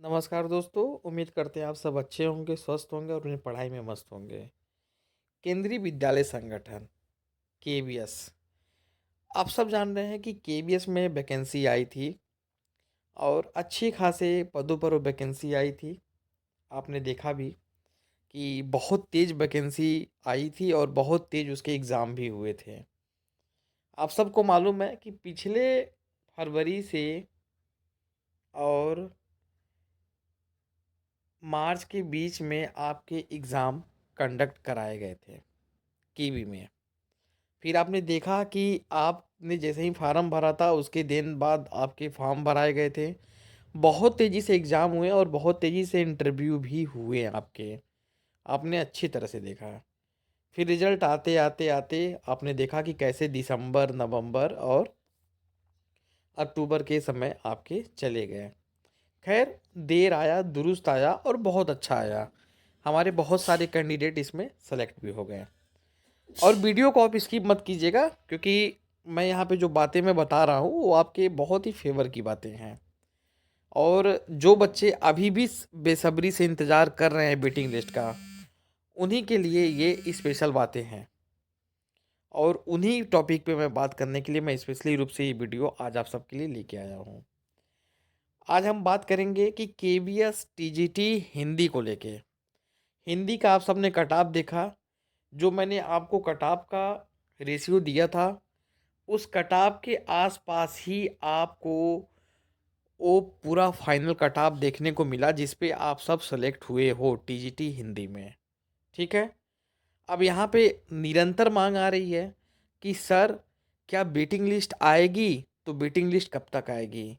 नमस्कार दोस्तों, उम्मीद करते हैं आप सब अच्छे होंगे, स्वस्थ होंगे और अपनी पढ़ाई में मस्त होंगे। केंद्रीय विद्यालय संगठन केवीएस, आप सब जान रहे हैं कि केवीएस में वैकेंसी आई थी और अच्छी खासे पदों पर वो वैकेंसी आई थी। आपने देखा भी कि बहुत तेज़ वैकेंसी आई थी और बहुत तेज़ उसके एग्ज़ाम भी हुए थे। आप सबको मालूम है कि पिछले फरवरी से और मार्च के बीच में आपके एग्ज़ाम कंडक्ट कराए गए थे कीवी में। फिर आपने देखा कि आपने जैसे ही फार्म भरा था उसके दिन बाद आपके फॉर्म भराए गए थे। बहुत तेज़ी से एग्ज़ाम हुए और बहुत तेज़ी से इंटरव्यू भी हुए आपके। आपने अच्छी तरह से देखा। फिर रिज़ल्ट आते, आते, आते आपने देखा कि कैसे दिसंबर, नवंबर और अक्टूबर के समय आपके चले गए। ख़ैर, देर आया, दुरुस्त आया और बहुत अच्छा आया। हमारे बहुत सारे कैंडिडेट इसमें सेलेक्ट भी हो गए। और वीडियो को आप स्किप मत कीजिएगा, क्योंकि मैं यहाँ पे जो बातें मैं बता रहा हूँ वो आपके बहुत ही फेवर की बातें हैं। और जो बच्चे अभी भी बेसब्री से इंतज़ार कर रहे हैं वेटिंग लिस्ट का, उन्हीं के लिए ये स्पेशल बातें हैं। और उन्हीं टॉपिक पे मैं बात करने के लिए मैं स्पेशली रूप से ये वीडियो आज आप सबके लिए लेके आया हूँ। आज हम बात करेंगे कि केवीएस टीजीटी हिंदी को लेके। हिंदी का आप सबने कट ऑफ देखा। जो मैंने आपको कट ऑफ का रेशियो दिया था, उस कटाव के आसपास ही आपको वो पूरा फाइनल कटाव देखने को मिला जिस पे आप सब सेलेक्ट हुए हो टीजीटी हिंदी में। ठीक है। अब यहाँ पे निरंतर मांग आ रही है कि सर, क्या वेटिंग लिस्ट आएगी? तो वेटिंग लिस्ट कब तक आएगी?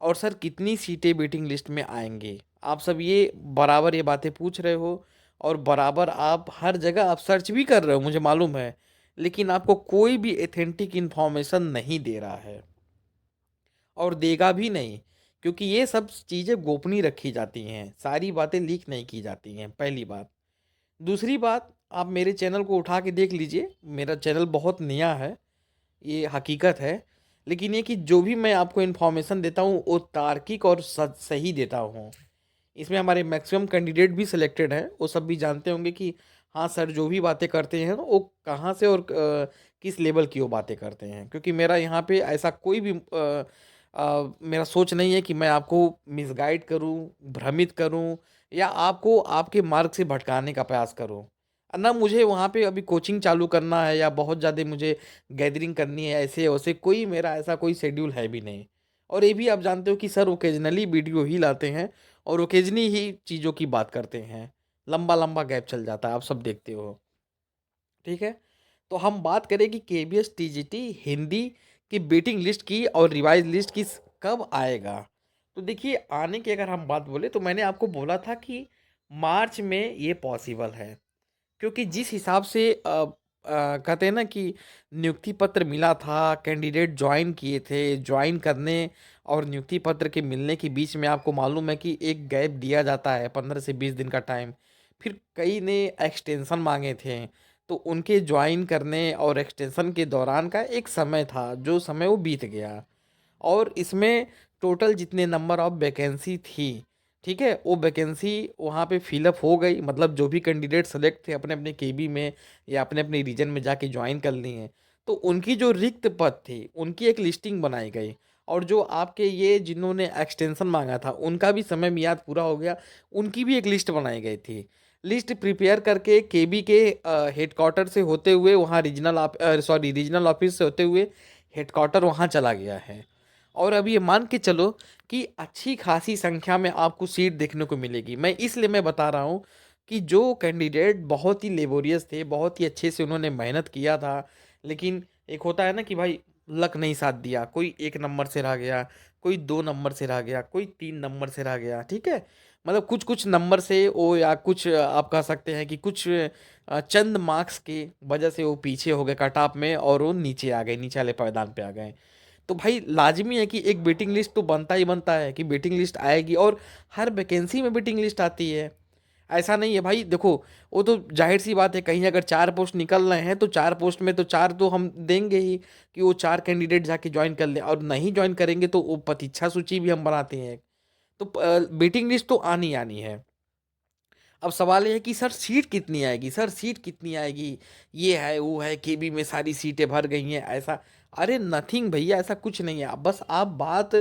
और सर, कितनी सीटें वेटिंग लिस्ट में आएंगी? आप सब ये बराबर ये बातें पूछ रहे हो और बराबर आप हर जगह आप सर्च भी कर रहे हो, मुझे मालूम है। लेकिन आपको कोई भी एथेंटिक इन्फॉर्मेशन नहीं दे रहा है और देगा भी नहीं, क्योंकि ये सब चीज़ें गोपनीय रखी जाती हैं, सारी बातें लीक नहीं की जाती हैं, पहली बात। दूसरी बात, आप मेरे चैनल को उठा के देख लीजिए, मेरा चैनल बहुत नया है, ये हकीकत है। लेकिन ये कि जो भी मैं आपको इन्फॉर्मेशन देता हूँ वो तार्किक और सही देता हूँ। इसमें हमारे मैक्सिमम कैंडिडेट भी सिलेक्टेड हैं, वो सब भी जानते होंगे कि हाँ सर, जो भी बातें करते हैं वो कहाँ से और किस लेवल की वो बातें करते हैं। क्योंकि मेरा यहाँ पे ऐसा कोई भी मेरा सोच नहीं है कि मैं आपको मिसगाइड करूँ, भ्रमित करूँ या आपको आपके मार्ग से भटकाने का प्रयास करूँ। ना मुझे वहाँ पे अभी कोचिंग चालू करना है या बहुत ज़्यादा मुझे गैदरिंग करनी है, ऐसे-वैसे कोई मेरा ऐसा कोई शेड्यूल है भी नहीं। और ये भी आप जानते हो कि सर ओकेजनली वीडियो ही लाते हैं और ओकेजनली ही चीज़ों की बात करते हैं। लंबा-लंबा गैप चल जाता है, आप सब देखते हो। ठीक है? तो हम बात करें कि केबीएस टीजीटी हिंदी की वेटिंग लिस्ट की और रिवाइज़ लिस्ट कब आएगा? तो देखिए, आने की अगर हम बात बोले तो मैंने आपको बोला था कि मार्च में ये पॉसिबल है। क्योंकि जिस हिसाब से कहते हैं ना कि नियुक्ति पत्र मिला था, कैंडिडेट जॉइन किए थे, जॉइन करने और नियुक्ति पत्र के मिलने के बीच में आपको मालूम है कि एक गैप दिया जाता है 15 से 20 दिन का टाइम। फिर कई ने एक्सटेंशन माँगे थे, तो उनके जॉइन करने और एक्सटेंशन के दौरान का एक समय था, जो समय वो बीत गया। और इसमें टोटल जितने नंबर ऑफ वैकेंसी थी, ठीक है, वो वैकेंसी वहाँ पे फिलअप हो गई। मतलब जो भी कैंडिडेट सेलेक्ट थे अपने अपने केबी में या अपने अपने रीजन में जाके ज्वाइन कर लिए हैं, तो उनकी जो रिक्त पद थी उनकी एक लिस्टिंग बनाई गई। और जो आपके ये जिन्होंने एक्सटेंशन मांगा था उनका भी समय मियाद पूरा हो गया, उनकी भी एक लिस्ट बनाई गई थी। लिस्ट प्रिपेयर करके केबी के हेडक्वार्टर से होते हुए वहाँ रीजनल ऑफिस से होते हुए हेडक्वार्टर वहाँ चला गया है। और अब ये मान के चलो कि अच्छी खासी संख्या में आपको सीट देखने को मिलेगी। मैं बता रहा हूँ कि जो कैंडिडेट बहुत ही लेबोरियस थे, बहुत ही अच्छे से उन्होंने मेहनत किया था, लेकिन एक होता है ना कि भाई लक नहीं साथ दिया, कोई 1 नंबर से रह गया, कोई 2 नंबर से रह गया, कोई 3 नंबर से रह गया, ठीक है? मतलब कुछ-कुछ नंबर से वो या कुछ आप कह सकते हैं कि कुछ चंद मार्क्स की वजह से वो पीछे हो गए कट ऑफ में और वो नीचे आ गए, नीचे वाले पायदान पे आ गए। तो भाई लाज़मी है कि एक वेटिंग लिस्ट तो बनता ही बनता है कि वेटिंग लिस्ट आएगी और हर वैकेंसी में वेटिंग लिस्ट आती है। ऐसा नहीं है भाई, देखो, वो तो ज़ाहिर-सी बात है, कहीं अगर 4 पोस्ट निकल रहे हैं तो 4 पोस्ट में तो 4 तो हम देंगे ही कि वो 4 कैंडिडेट जाके जॉइन कर लें, और नहीं जॉइन करेंगे तो वो प्रतीक्षा सूची भी हम बनाते हैं। तो वेटिंग लिस्ट तो आनी आनी है। अब सवाल ये है कि सर सीट कितनी आएगी, सर सीट कितनी आएगी, ये है वो है, केबी में सारी सीटें भर गई हैं ऐसा। अरे नथिंग भैया, ऐसा कुछ नहीं है। बस आप बात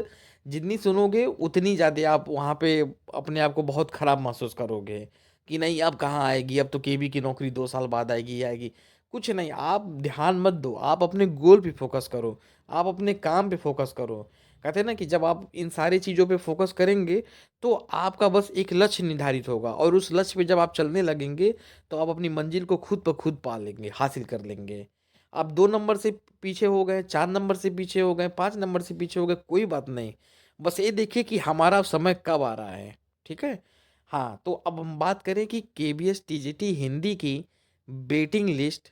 जितनी सुनोगे उतनी ज़्यादा आप वहाँ पे अपने आप को बहुत ख़राब महसूस करोगे कि नहीं अब कहाँ आएगी, अब तो केबी की नौकरी 2 साल बाद आएगी, ये आएगी। कुछ नहीं, आप ध्यान मत दो, आप अपने गोल पे फोकस करो, आप अपने काम पे फोकस करो। कहते हैं ना कि जब आप इन सारी चीज़ों पे फोकस करेंगे तो आपका बस एक लक्ष्य निर्धारित होगा, और उस लक्ष्य पे जब आप चलने लगेंगे तो आप अपनी मंजिल को खुद ब खुद पा लेंगे, हासिल कर लेंगे। आप 2 नंबर से पीछे हो गए, 4 नंबर से पीछे हो गए, 5 नंबर से पीछे हो गए, कोई बात नहीं। बस ये देखिए कि हमारा समय कब आ रहा है, ठीक है? हाँ, तो अब हम बात करें कि केबीएस टीजीटी हिंदी की वेटिंग लिस्ट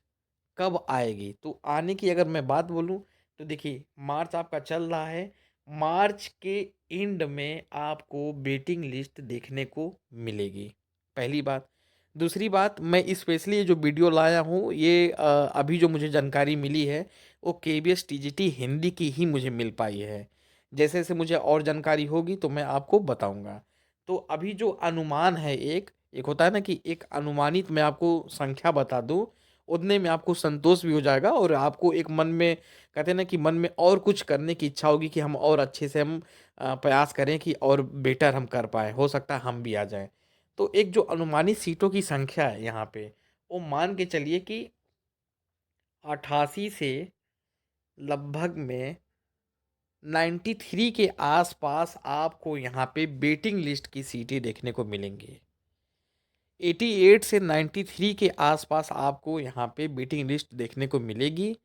कब आएगी? तो आने की अगर मैं बात बोलूँ तो देखिए, मार्च आपका चल रहा है, मार्च के एंड में आपको वेटिंग लिस्ट देखने को मिलेगी, पहली बात। दूसरी बात, मैं स्पेशली ये जो वीडियो लाया हूँ ये अभी जो मुझे जानकारी मिली है वो केबीएस टीजीटी हिंदी की ही मुझे मिल पाई है। जैसे-जैसे मुझे और जानकारी होगी तो मैं आपको बताऊँगा। तो अभी जो अनुमान है, एक होता है ना कि एक अनुमानित मैं आपको संख्या बता दूँ, उतने में आपको संतोष भी हो जाएगा और आपको एक मन में, कहते हैं ना कि मन में और कुछ करने की इच्छा होगी कि हम और अच्छे से हम प्रयास करें कि और बेटर हम कर पाएँ, हो सकता है हम भी आ जाएँ। तो एक जो अनुमानित सीटों की संख्या है यहाँ पे, वो मान के चलिए कि 88 से लगभग में 93 के आस-पास आपको यहाँ पे वेटिंग लिस्ट की सीटें देखने को मिलेंगी। 88 से 93 के आस-पास आपको यहाँ पे वेटिंग लिस्ट देखने को मिलेगी,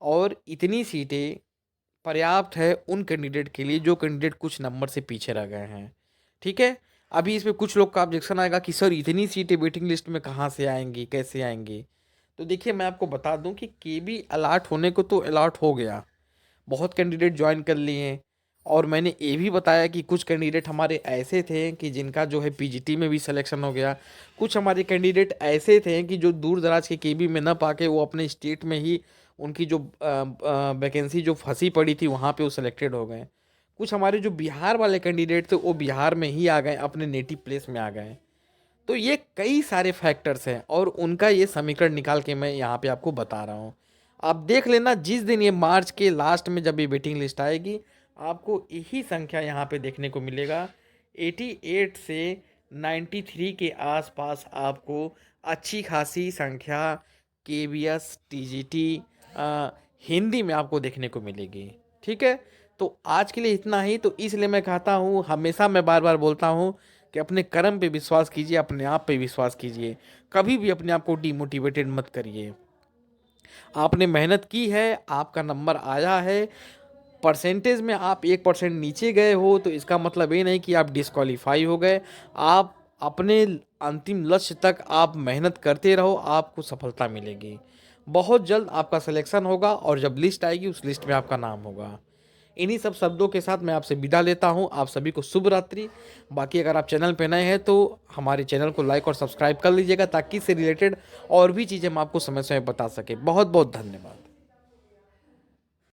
और इतनी सीटें पर्याप्त है उन कैंडिडेट के लिए जो कैंडिडेट कुछ नंबर से पीछे रह गए हैं, ठीक है? अभी इसमें कुछ लोग का ऑब्जेक्शन आएगा कि सर इतनी सीटें वेटिंग लिस्ट में कहाँ से आएँगी, कैसे आएँगी? तो देखिए, मैं आपको बता दूँ कि केबी अलॉट होने को तो अलॉट हो गया, बहुत कैंडिडेट जॉइन कर लिए हैं, और मैंने ये भी बताया कि कुछ कैंडिडेट हमारे ऐसे थे कि जिनका जो है पीजीटी में भी सिलेक्शन हो गया। कुछ हमारे कैंडिडेट ऐसे थे कि जो दूर-दराज के केबी में ना पाके वो अपने स्टेट में ही उनकी जो वैकेंसी जो फँसी पड़ी थी वहाँ पे वो सिलेक्टेड हो गए। कुछ हमारे जो बिहार वाले कैंडिडेट थे वो बिहार में ही आ गए, अपने नेटिव प्लेस में आ गए। तो ये कई सारे फैक्टर्स हैं और उनका ये समीकरण निकाल के मैं यहाँ पे आपको बता रहा हूँ। आप देख लेना, जिस दिन ये मार्च के लास्ट में जब ये वेटिंग लिस्ट आएगी, आपको यही संख्या यहाँ पे देखने को मिलेगा। 88 से 93 के आसपास आपको अच्छी खासी संख्या केबीएस टीजीटी हिंदी में आपको देखने को मिलेगी, ठीक है? तो आज के लिए इतना ही। तो इसलिए मैं कहता हूँ, हमेशा मैं बार-बार बोलता हूँ कि अपने कर्म पे विश्वास कीजिए, अपने आप पे विश्वास कीजिए। कभी भी अपने आप को डिमोटिवेटेड मत करिए। आपने मेहनत की है, आपका नंबर आया है, परसेंटेज में आप 1% नीचे गए हो तो इसका मतलब ये नहीं कि आप डिस्क्वालीफाई हो गए। आप अपने अंतिम लक्ष्य तक आप मेहनत करते रहो, आपको सफलता मिलेगी। बहुत जल्द आपका सिलेक्शन होगा और जब लिस्ट आएगी उस लिस्ट में आपका नाम होगा। इन्हीं सब शब्दों के साथ मैं आपसे विदा लेता हूँ। आप सभी को शुभ रात्रि। बाकी अगर आप चैनल पे नए हैं तो हमारे चैनल को लाइक और सब्सक्राइब कर लीजिएगा ताकि इससे रिलेटेड और भी चीज़ें हम आपको समय-समय बता सकें। बहुत-बहुत धन्यवाद।